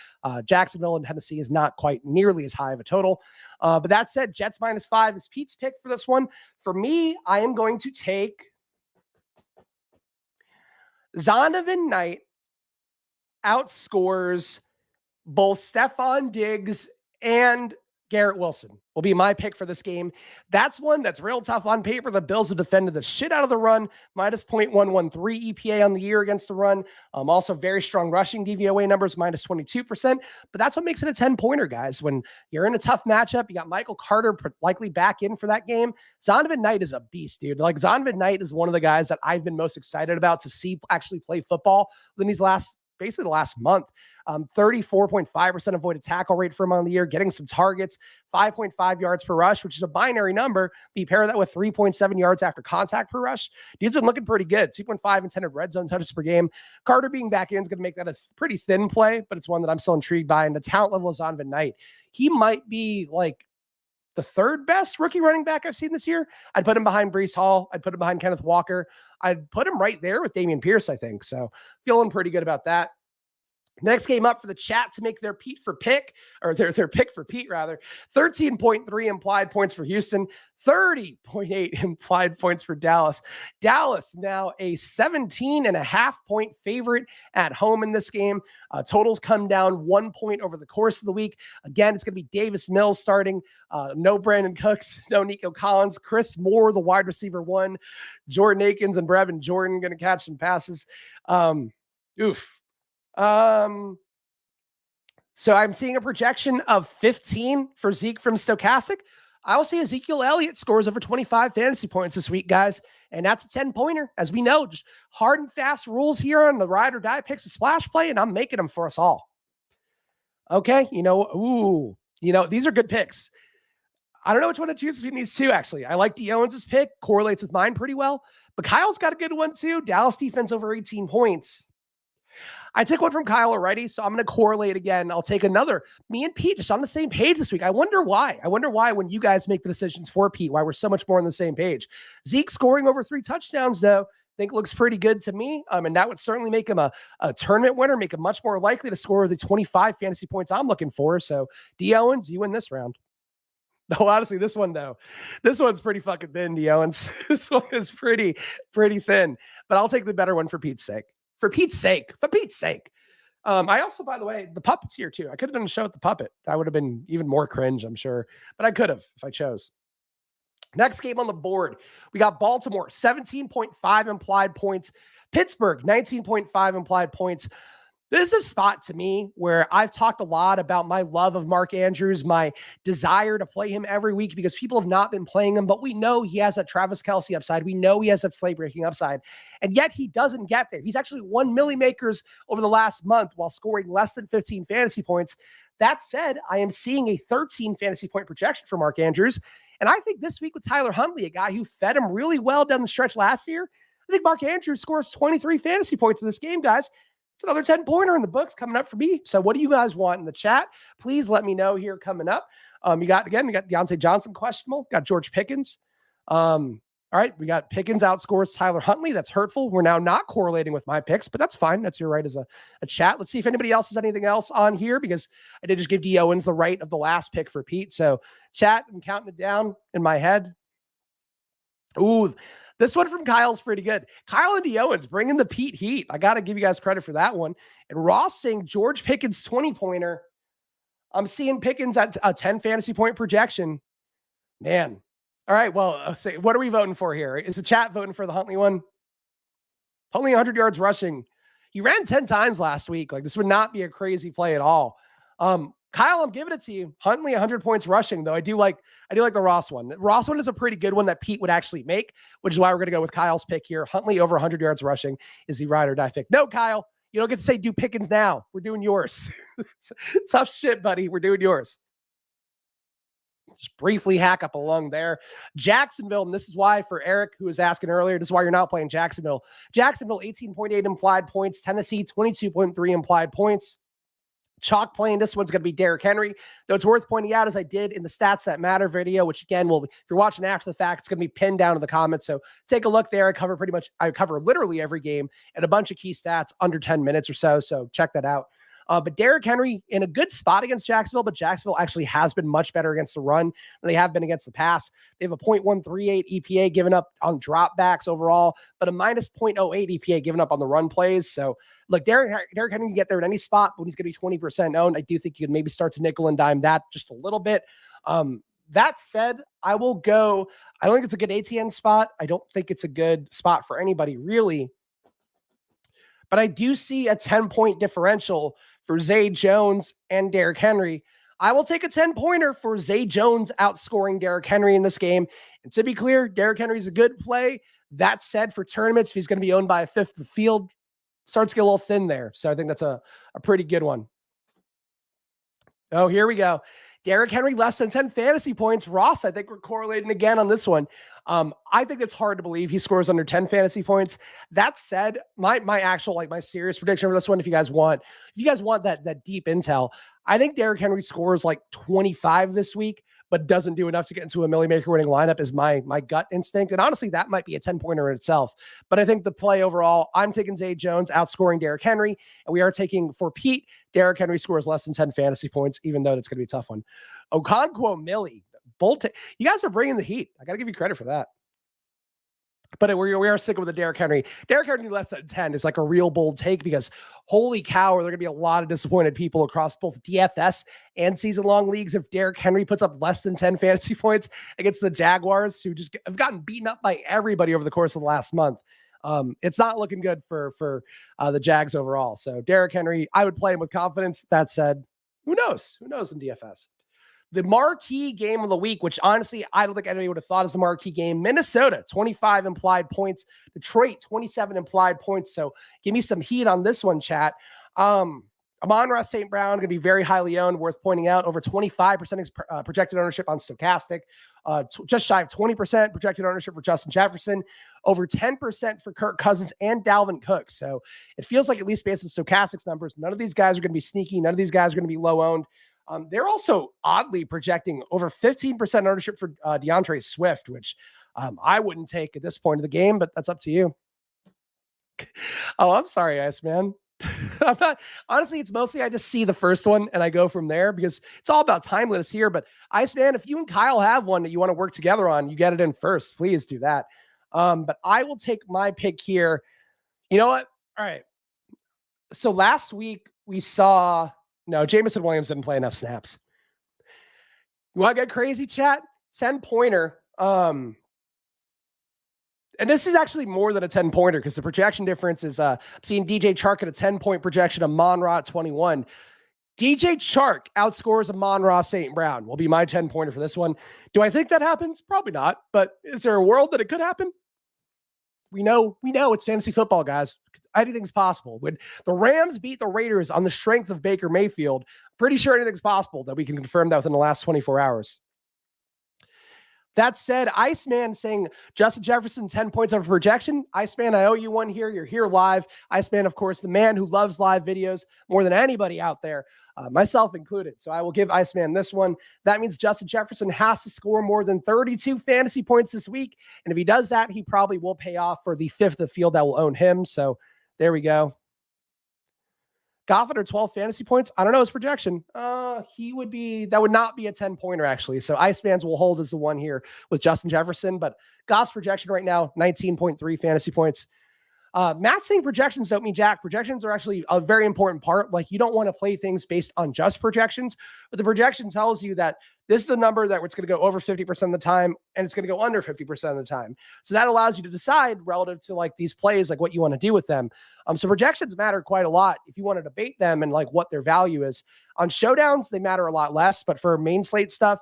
Jacksonville and Tennessee is not quite nearly as high of a total. But that said, Jets -5 is Pete's pick for this one. For me, I am going to take Zonovan Knight outscores both Stephon Diggs and Garrett Wilson will be my pick for this game. That's one that's real tough on paper. The Bills have defended the shit out of the run, -0.113 EPA on the year against the run. Also very strong rushing DVOA numbers, -22%. But that's what makes it a 10-pointer, guys. When you're in a tough matchup, you got Michael Carter likely back in for that game. Zonovan Knight is a beast, dude. Like Zonovan Knight is one of the guys that I've been most excited about to see actually play football within these basically the last month. 34.5% avoided tackle rate for him on the year, getting some targets, 5.5 yards per rush, which is a binary number. But you pair that with 3.7 yards after contact per rush. Dude's been looking pretty good. 2.5 intended red zone touches per game. Carter being back in is going to make that a pretty thin play, but it's one that I'm still intrigued by. And the talent level of Zonovan Knight, he might be like the third best rookie running back I've seen this year. I'd put him behind Breece Hall. I'd put him behind Kenneth Walker. I'd put him right there with Dameon Pierce, I think. So feeling pretty good about that. Next game up for the chat to make their pick for Pete, 13.3 implied points for Houston, 30.8 implied points for Dallas. Dallas now a 17.5-point favorite at home in this game. Totals come down 1 point over the course of the week. Again, it's going to be Davis Mills starting. No Brandon Cooks, no Nico Collins, Chris Moore, the wide receiver 1, Jordan Akins and Brevin Jordan going to catch some passes. So I'm seeing a projection of 15 for Zeke from Stochastic. I will say Ezekiel Elliott scores over 25 fantasy points this week, guys. And that's a 10-pointer. As we know, just hard and fast rules here on the ride or die picks a splash play, and I'm making them for us all. Okay. These are good picks. I don't know which one to choose between these two, actually. I like D. Owens' pick, correlates with mine pretty well. But Kyle's got a good one, too. Dallas defense over 18 points. I took one from Kyle already, so I'm going to correlate again. I'll take another. Me and Pete just on the same page this week. I wonder why. When you guys make the decisions for Pete, why we're so much more on the same page. Zeke scoring over 3 touchdowns, though, I think looks pretty good to me. And that would certainly make him a tournament winner, make him much more likely to score the 25 fantasy points I'm looking for. So, D. Owens, you win this round. No, honestly, this one's pretty fucking thin, D. Owens. This one is pretty thin. But I'll take the better one for Pete's sake. For Pete's sake. I also, by the way, the puppet's here too. I could have done a show with the puppet. That would have been even more cringe, I'm sure. But I could have if I chose. Next game on the board, we got Baltimore, 17.5 implied points. Pittsburgh, 19.5 implied points. This is a spot to me where I've talked a lot about my love of Mark Andrews, my desire to play him every week because people have not been playing him, but we know he has that Travis Kelce upside. We know he has that slate-breaking upside, and yet he doesn't get there. He's actually won milli makers over the last month while scoring less than 15 fantasy points. That said, I am seeing a 13 fantasy point projection for Mark Andrews, And I think this week with Tyler Huntley, a guy who fed him really well down the stretch last year, I think Mark Andrews scores 23 fantasy points in this game, guys. It's another 10-pointer in the books coming up for me. So what do you guys want in the chat? Please let me know here coming up. You got Deontay Johnson questionable. Got George Pickens. All right, we got Pickens outscores Tyler Huntley. That's hurtful. We're now not correlating with my picks, but that's fine. That's your right as a chat. Let's see if anybody else has anything else on here, because I did just give D. Owens the right of the last pick for Pete. So chat, I'm counting it down in my head. Ooh, this one from Kyle's pretty good. Kyle and D. Owens bringing the Pete heat. I got to give you guys credit for that one. And Ross saying George Pickens 20-pointer. I'm seeing Pickens at a 10 fantasy point projection. Man. All right, well, what are we voting for here? Is the chat voting for the Huntley one? Huntley 100 yards rushing. He ran 10 times last week. Like, this would not be a crazy play at all. Kyle, I'm giving it to you. Huntley 100 points rushing, though. I do like the Ross one. The Ross one is a pretty good one that Pete would actually make, which is why we're going to go with Kyle's pick here. Huntley over 100 yards rushing is the ride or die pick. No, Kyle, you don't get to say do Pickens now. We're doing yours. Tough shit, buddy. We're doing yours. Just briefly hack up along there. Jacksonville, and this is why for Eric, who was asking earlier, this is why you're not playing Jacksonville. Jacksonville, 18.8 implied points. Tennessee, 22.3 implied points. Chalk playing this one's going to be Derrick Henry, though it's worth pointing out, as I did in the Stats That Matter video, which again, if you're watching after the fact, it's going to be pinned down in the comments. So take a look there. I cover literally every game and a bunch of key stats under 10 minutes or so. So check that out. But Derrick Henry in a good spot against Jacksonville, but Jacksonville actually has been much better against the run than they have been against the pass. They have a 0.138 EPA given up on dropbacks overall, but a minus 0.08 EPA given up on the run plays. So look, Derrick Henry can get there at any spot, but he's going to be 20% owned. I do think you could maybe start to nickel and dime that just a little bit. That said, I will go. I don't think it's a good ATN spot. I don't think it's a good spot for anybody really. But I do see a 10-point differential for Zay Jones and Derrick Henry. I will take a 10-pointer for Zay Jones outscoring Derrick Henry in this game. And to be clear, Derrick Henry is a good play. That said, for tournaments, if he's going to be owned by a fifth of the field, starts to get a little thin there. So I think that's a pretty good one. Oh, here we go. Derrick Henry less than 10 fantasy points. Ross, I think we're correlating again on this one. I think it's hard to believe he scores under 10 fantasy points. That said, my actual, my serious prediction for this one, if you guys want that deep intel, I think Derrick Henry scores 25 this week, but doesn't do enough to get into a Millie Maker winning lineup is my gut instinct. And honestly, that might be a 10-pointer in itself. But I think the play overall, I'm taking Zay Jones outscoring Derrick Henry. And we are taking, for Pete, Derrick Henry scores less than 10 fantasy points, even though it's going to be a tough one. Okonkwo Millie. You guys are bringing the heat. I got to give you credit for that. But we are sticking with the Derrick Henry. Derrick Henry less than 10 is a real bold take, because holy cow, are there going to be a lot of disappointed people across both DFS and season-long leagues if Derrick Henry puts up less than 10 fantasy points against the Jaguars, who just have gotten beaten up by everybody over the course of the last month. It's not looking good for the Jags overall. So Derrick Henry, I would play him with confidence. That said, who knows? Who knows in DFS? The marquee game of the week, which honestly, I don't think anybody would have thought is the marquee game. Minnesota, 25 implied points. Detroit, 27 implied points. So give me some heat on this one, chat. Amon-Ra St. Brown going to be very highly owned, worth pointing out. Over 25% projected ownership on Stochastic. Just shy of 20% projected ownership for Justin Jefferson. Over 10% for Kirk Cousins and Dalvin Cook. So it feels like, at least based on Stochastic's numbers, none of these guys are going to be sneaky. None of these guys are going to be low owned. They're also oddly projecting over 15% ownership for DeAndre Swift, which I wouldn't take at this point of the game, but that's up to you. Oh, I'm sorry, Iceman. I'm not, honestly, it's mostly I just see the first one and I go from there, because it's all about timeliness here. But Iceman, if you and Kyle have one that you want to work together on, you get it in first. Please do that. But I will take my pick here. You know what? All right. So last week we saw... No, Jameson Williams didn't play enough snaps. You want to get crazy, chat? 10-pointer. And this is actually more than a 10-pointer, because the projection difference is I'm seeing DJ Chark at a 10-point projection, Amon-Ra at 21. DJ Chark outscores Amon-Ra St. Brown will be my 10-pointer for this one. Do I think that happens? Probably not. But is there a world that it could happen? We know it's fantasy football, guys. Anything's possible. When the Rams beat the Raiders on the strength of Baker Mayfield, pretty sure anything's possible. That we can confirm that within the last 24 hours. That said, Iceman saying Justin Jefferson 10 points over projection. Iceman, I owe you one here. You're here live. Iceman, of course, the man who loves live videos more than anybody out there, myself included. So I will give Iceman this one. That means Justin Jefferson has to score more than 32 fantasy points this week. And if he does that, he probably will pay off for the fifth of field that will own him. So there we go. Goff under 12 fantasy points. I don't know his projection. That would not be a 10-pointer, actually. So Iceman's will hold as the one here with Justin Jefferson. But Goff's projection right now, 19.3 fantasy points. Matt's saying projections don't mean jack. Projections are actually a very important part. Like, you don't want to play things based on just projections, but the projection tells you that this is a number that it's going to go over 50% of the time, and it's going to go under 50% of the time. So that allows you to decide relative to like these plays, like what you want to do with them. So projections matter quite a lot if you want to debate them and like what their value is. On showdowns, they matter a lot less, but for main slate stuff,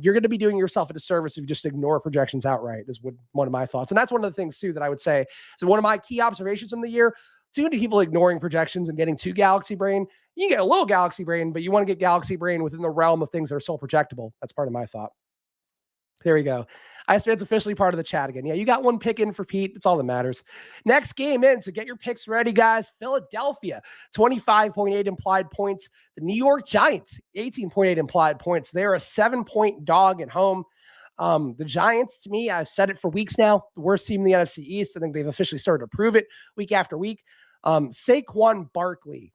you're going to be doing yourself a disservice if you just ignore projections outright, is one of my thoughts. And that's one of the things too that I would say. So one of my key observations from the year, too many people ignoring projections and getting too galaxy brain. You can get a little galaxy brain, but you want to get galaxy brain within the realm of things that are so projectable. That's part of my thought. There we go. Iceman's officially part of the chat again. Yeah, you got one pick in for Pete. It's all that matters. Next game in. So get your picks ready, guys. Philadelphia, 25.8 implied points. The New York Giants, 18.8 implied points. They're a 7-point dog at home. The Giants, to me, I've said it for weeks now, the worst team in the NFC East. I think they've officially started to prove it week after week. Saquon Barkley,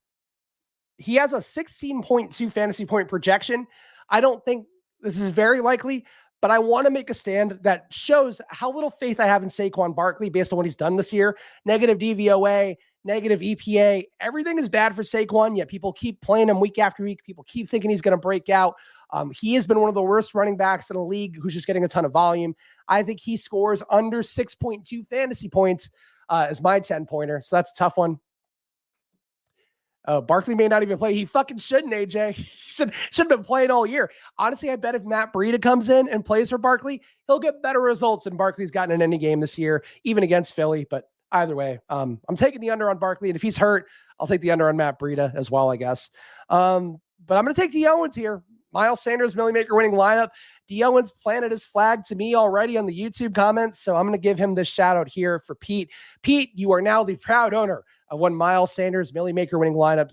he has a 16.2 fantasy point projection. I don't think this is very likely, but I want to make a stand that shows how little faith I have in Saquon Barkley based on what he's done this year. Negative DVOA, negative EPA. Everything is bad for Saquon, yet people keep playing him week after week. People keep thinking he's going to break out. He has been one of the worst running backs in the league who's just getting a ton of volume. I think he scores under 6.2 fantasy points as my 10-pointer. So that's a tough one. Barkley may not even play. He fucking shouldn't, AJ. He should have been playing all year. Honestly, I bet if Matt Breida comes in and plays for Barkley, he'll get better results than Barkley's gotten in any game this year, even against Philly. But either way, I'm taking the under on Barkley. And if he's hurt, I'll take the under on Matt Breida as well, I guess. But I'm going to take D. Owens here. Miles Sanders, Millie Maker winning lineup. D. Owens planted his flag to me already on the YouTube comments, so I'm going to give him this shout out here for Pete. Pete, you are now the proud owner of one Miles Sanders, Millie Maker winning lineup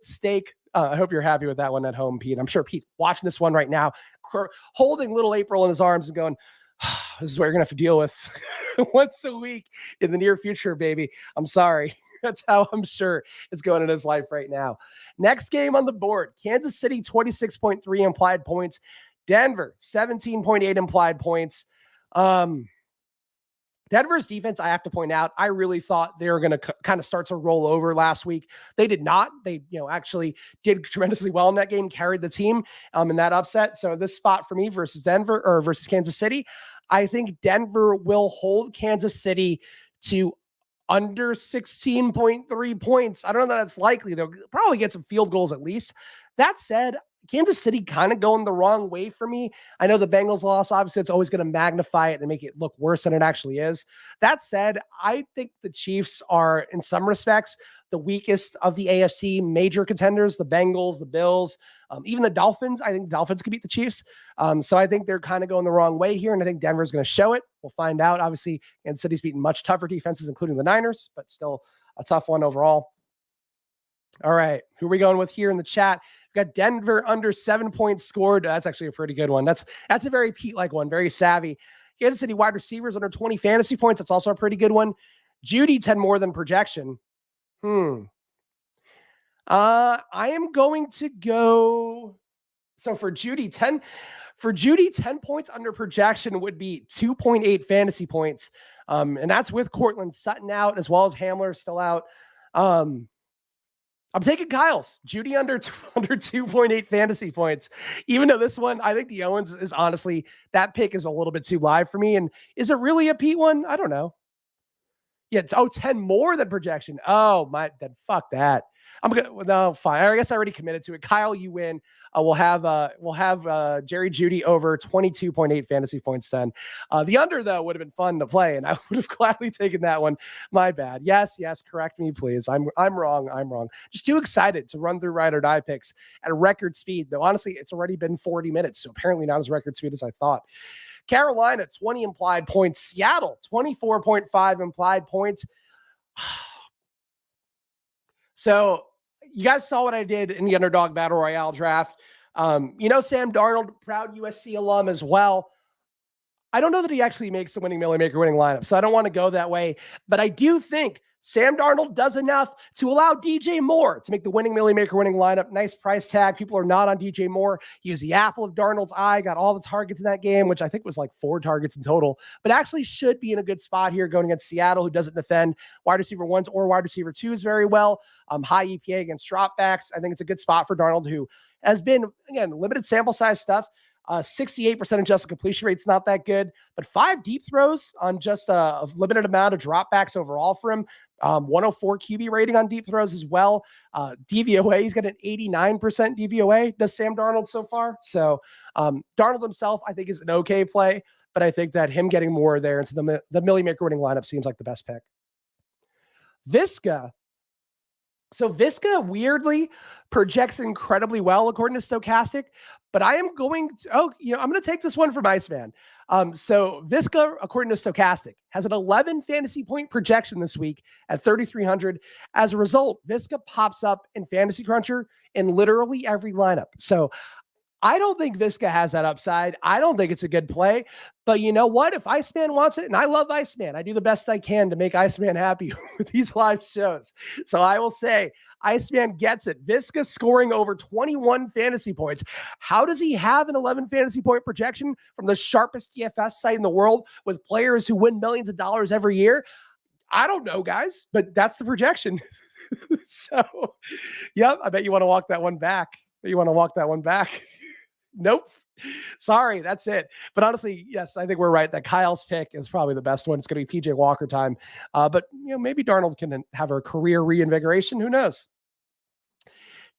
steak. I hope you're happy with that one at home, Pete. I'm sure Pete watching this one right now, holding little April in his arms and going, this is what you're going to have to deal with once a week in the near future, baby. I'm sorry. That's how I'm sure it's going in his life right now. Next game on the board, Kansas City, 26.3 implied points. Denver, 17.8 implied points. Denver's defense, I have to point out, I really thought they were going to kind of start to roll over last week. They did not. They, actually did tremendously well in that game, carried the team in that upset. So this spot for me versus Denver or versus Kansas City, I think Denver will hold Kansas City to under 16.3 points. I don't know that it's likely. They'll probably get some field goals at least. That said, Kansas City kind of going the wrong way for me. I know the Bengals loss, obviously it's always going to magnify it and make it look worse than it actually is. That said, I think the Chiefs are in some respects the weakest of the AFC major contenders, the Bengals, the Bills, even the Dolphins. I think Dolphins could beat the Chiefs. So I think they're kind of going the wrong way here. And I think Denver's going to show it. We'll find out. Obviously, Kansas City's beaten much tougher defenses, including the Niners, but still a tough one overall. All right. Who are we going with here in the chat? We've got Denver under 7 points scored. That's actually a pretty good one. That's a very Pete-like one, very savvy. Kansas City wide receivers under 20 fantasy points. That's also a pretty good one. Judy, 10 more than projection. I am going to go. So for Judy, 10 points under projection would be 2.8 fantasy points. And that's with Cortland Sutton out as well as Hamler still out. I'm taking Kyle's Judy under 2.8 fantasy points, even though this one, I think the Owens is honestly, that pick is a little bit too live for me. And is it really a Pete one? I don't know. Yeah. 10 more than projection. Oh my, then fuck that. I'm gonna no fine. I guess I already committed to it. Kyle, you win. We'll have Jerry Jeudy over 22.8 fantasy points then. The under though would have been fun to play, and I would have gladly taken that one. My bad. Yes, correct me, please. I'm wrong. Just too excited to run through ride or die picks at a record speed. Though honestly, it's already been 40 minutes, so apparently not as record speed as I thought. Carolina, 20 implied points. Seattle, 24.5 implied points. So you guys saw what I did in the Underdog Battle Royale draft. Sam Darnold, proud USC alum as well. I don't know that he actually makes the winning Millie Maker winning lineup, so I don't want to go that way. But I do think Sam Darnold does enough to allow DJ Moore to make the winning Millie Maker winning lineup. Nice price tag. People are not on DJ Moore. He was the apple of Darnold's eye, got all the targets in that game, which I think was like 4 targets in total, but actually should be in a good spot here going against Seattle, who doesn't defend wide receiver 1s or wide receiver 2s very well. High EPA against dropbacks. I think it's a good spot for Darnold, who has been, again, limited sample size stuff. 68% adjusted completion rate's not that good, but 5 deep throws on just a limited amount of dropbacks overall for him. 104 QB rating on deep throws as well. DVOA, he's got an 89% DVOA, does Sam Darnold so far. So Darnold himself, I think, is an okay play, but I think that him getting more there into the Millie Maker winning lineup seems like the best pick. Visca. So Visca weirdly projects incredibly well according to Stochastic, but I am going to, I'm going to take this one from Iceman. So Visca, according to Stochastic, has an 11 fantasy point projection this week at 3,300. As a result, Visca pops up in Fantasy Cruncher in literally every lineup. So I don't think Visca has that upside. I don't think it's a good play. But you know what? If Iceman wants it, and I love Iceman, I do the best I can to make Iceman happy with these live shows. So I will say Iceman gets it. Visca scoring over 21 fantasy points. How does he have an 11 fantasy point projection from the sharpest DFS site in the world with players who win millions of dollars every year? I don't know, guys, but that's the projection. So, yep, I bet you want to walk that one back. Nope. Sorry, that's it. But honestly, yes, I think we're right that Kyle's pick is probably the best one. It's going to be PJ Walker time. But maybe Darnold can have a career reinvigoration. Who knows?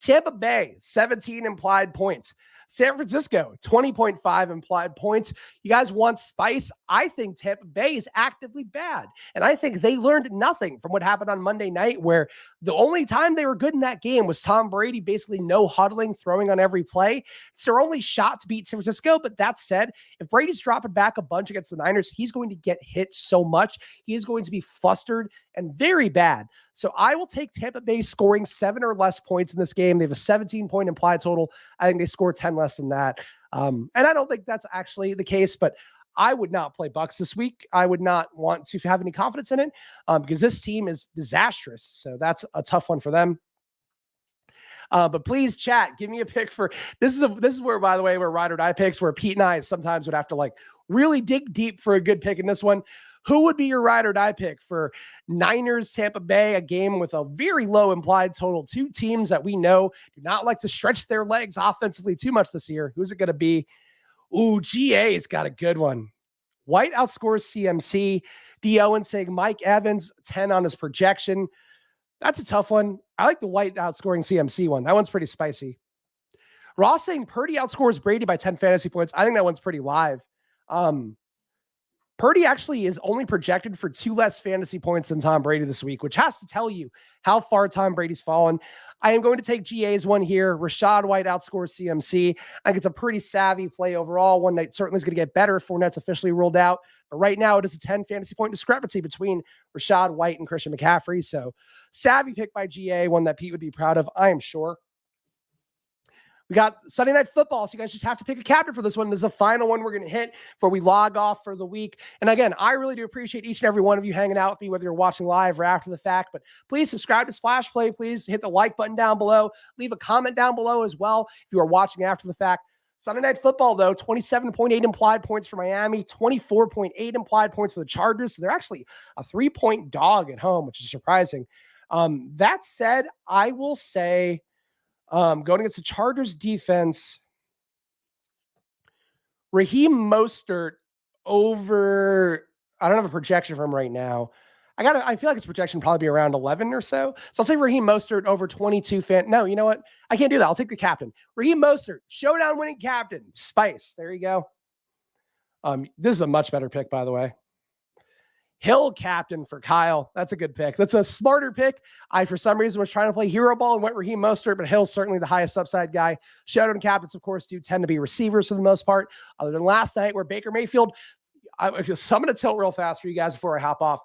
Tampa Bay, 17 implied points. San Francisco, 20.5 implied points. You guys want spice? I think Tampa Bay is actively bad. And I think they learned nothing from what happened on Monday night, where the only time they were good in that game was Tom Brady basically no huddling, throwing on every play. It's their only shot to beat San Francisco. But that said, if Brady's dropping back a bunch against the Niners, he's going to get hit so much. He is going to be flustered and very bad. So I will take Tampa Bay scoring 7 or less points in this game. They have a 17-point implied total. I think they score 10 less than that. And I don't think that's actually the case, but I would not play Bucks this week. I would not want to have any confidence in it because this team is disastrous. So that's a tough one for them. But please, chat, give me a pick for this is where, by the way, where ride or die picks, where Pete and I sometimes would have to like really dig deep for a good pick in this one. Who would be your ride or die pick for Niners, Tampa Bay, a game with a very low implied total? 2 teams that we know do not like to stretch their legs offensively too much this year. Who's it going to be? Ooh, GA's got a good one. White outscores CMC. D. Owen saying Mike Evans, 10 on his projection. That's a tough one. I like the White outscoring CMC one. That one's pretty spicy. Ross saying Purdy outscores Brady by 10 fantasy points. I think that one's pretty live. Purdy actually is only projected for 2 less fantasy points than Tom Brady this week, which has to tell you how far Tom Brady's fallen. I am going to take GA's one here. Rachaad White outscores CMC. I think it's a pretty savvy play overall. One that certainly is going to get better if Fournette's officially ruled out. But right now it is a 10 fantasy point discrepancy between Rachaad White and Christian McCaffrey. So savvy pick by GA, one that Pete would be proud of, I am sure. We got Sunday Night Football, so you guys just have to pick a captain for this one. This is the final one we're going to hit before we log off for the week. And again, I really do appreciate each and every one of you hanging out with me, whether you're watching live or after the fact. But please subscribe to Splash Play. Please hit the like button down below. Leave a comment down below as well if you are watching after the fact. Sunday Night Football, though, 27.8 implied points for Miami, 24.8 implied points for the Chargers. So they're actually a 3-point dog at home, which is surprising. That said, I will say, going against the Chargers defense, Raheem Mostert over, I don't have a projection for him right now. I feel like his projection would probably be around 11 or so. So I'll say Raheem Mostert over 22 No, you know what? I can't do that. I'll take the captain. Raheem Mostert, showdown winning captain. Spice. There you go. This is a much better pick, by the way. Hill captain for Kyle. That's a good pick. That's a smarter pick. I, for some reason, was trying to play hero ball and went Raheem Mostert, but Hill's certainly the highest upside guy. Showdown captains, of course, do tend to be receivers for the most part, other than last night where Baker Mayfield, I'm going to tilt real fast for you guys before I hop off.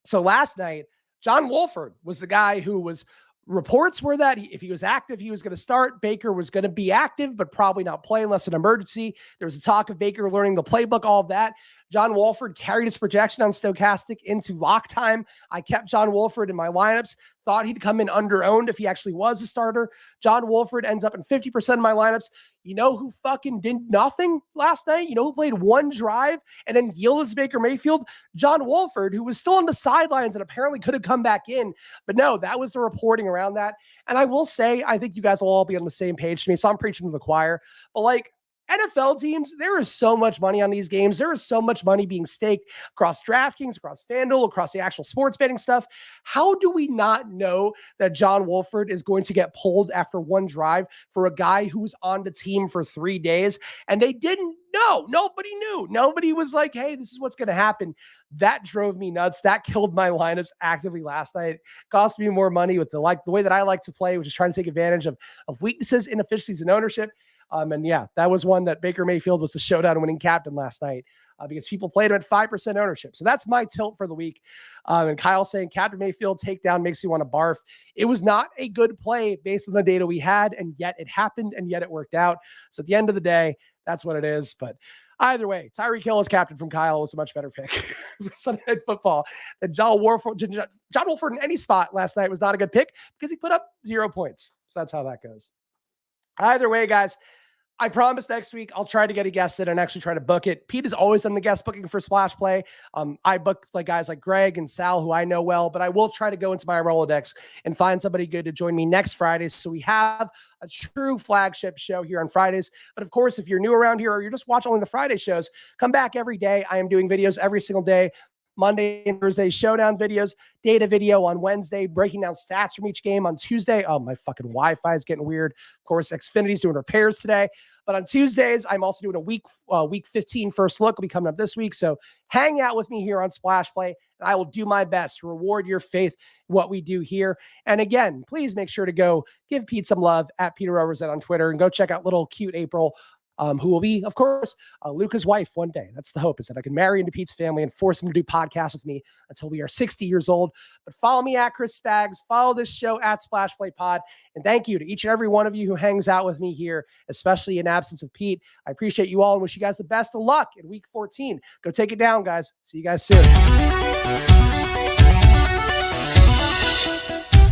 So last night, John Wolford was the guy who was reports were that if he was active, he was going to start. Baker was going to be active, but probably not play unless an emergency. There was a talk of Baker learning the playbook, all of that. John Wolford carried his projection on Stochastic into lock time. I kept John Wolford in my lineups, thought he'd come in under-owned if he actually was a starter. John Wolford ends up in 50% of my lineups. You know who fucking did nothing last night? You know who played one drive and then yielded to Baker Mayfield? John Wolford, who was still on the sidelines and apparently could have come back in. But no, that was the reporting around that. And I will say, I think you guys will all be on the same page to me, so I'm preaching to the choir. But like, NFL teams, there is so much money on these games. There is so much money being staked across DraftKings, across FanDuel, across the actual sports betting stuff. How do we not know that John Wolford is going to get pulled after one drive for a guy who's on the team for 3 days? And they didn't know. Nobody knew. Nobody was like, hey, this is what's going to happen. That drove me nuts. That killed my lineups actively last night. Cost me more money with the way that I like to play, which is trying to take advantage of weaknesses, inefficiencies, and ownership. And yeah, that was one that Baker Mayfield was the showdown winning captain last night because people played him at 5% ownership. So that's my tilt for the week. And Kyle saying Captain Mayfield takedown makes you want to barf. It was not a good play based on the data we had, and yet it happened, and yet it worked out. So at the end of the day, that's what it is. But either way, Tyreek Hill as captain from Kyle was a much better pick for Sunday Night Football than John Wolford in any spot last night was not a good pick because he put up 0 points. So that's how that goes. Either way, guys, I promise next week I'll try to get a guest in and actually try to book it. Pete has always done the guest booking for Splash Play. I book like guys like Greg and Sal, who I know well, but I will try to go into my Rolodex and find somebody good to join me next Friday. So we have a true flagship show here on Fridays. But of course, if you're new around here or you're just watching only the Friday shows, come back every day. I am doing videos every single day. Monday and Thursday showdown videos, data video on Wednesday, breaking down stats from each game on Tuesday. Oh, my fucking Wi-Fi is getting weird. Of course, Xfinity's doing repairs today. But on Tuesdays, I'm also doing a week 15 first look will be coming up this week. So hang out with me here on Splash Play, and I will do my best to reward your faith in what we do here. And again, please make sure to go give Pete some love at Peter Overzet on Twitter and go check out little cute April, who will be, of course, Luca's wife one day. That's the hope, is that I can marry into Pete's family and force him to do podcasts with me until we are 60 years old. But follow me at Chris Spags. Follow this show at Splash Play Pod. And thank you to each and every one of you who hangs out with me here, especially in absence of Pete. I appreciate you all and wish you guys the best of luck in week 14. Go take it down, guys. See you guys soon.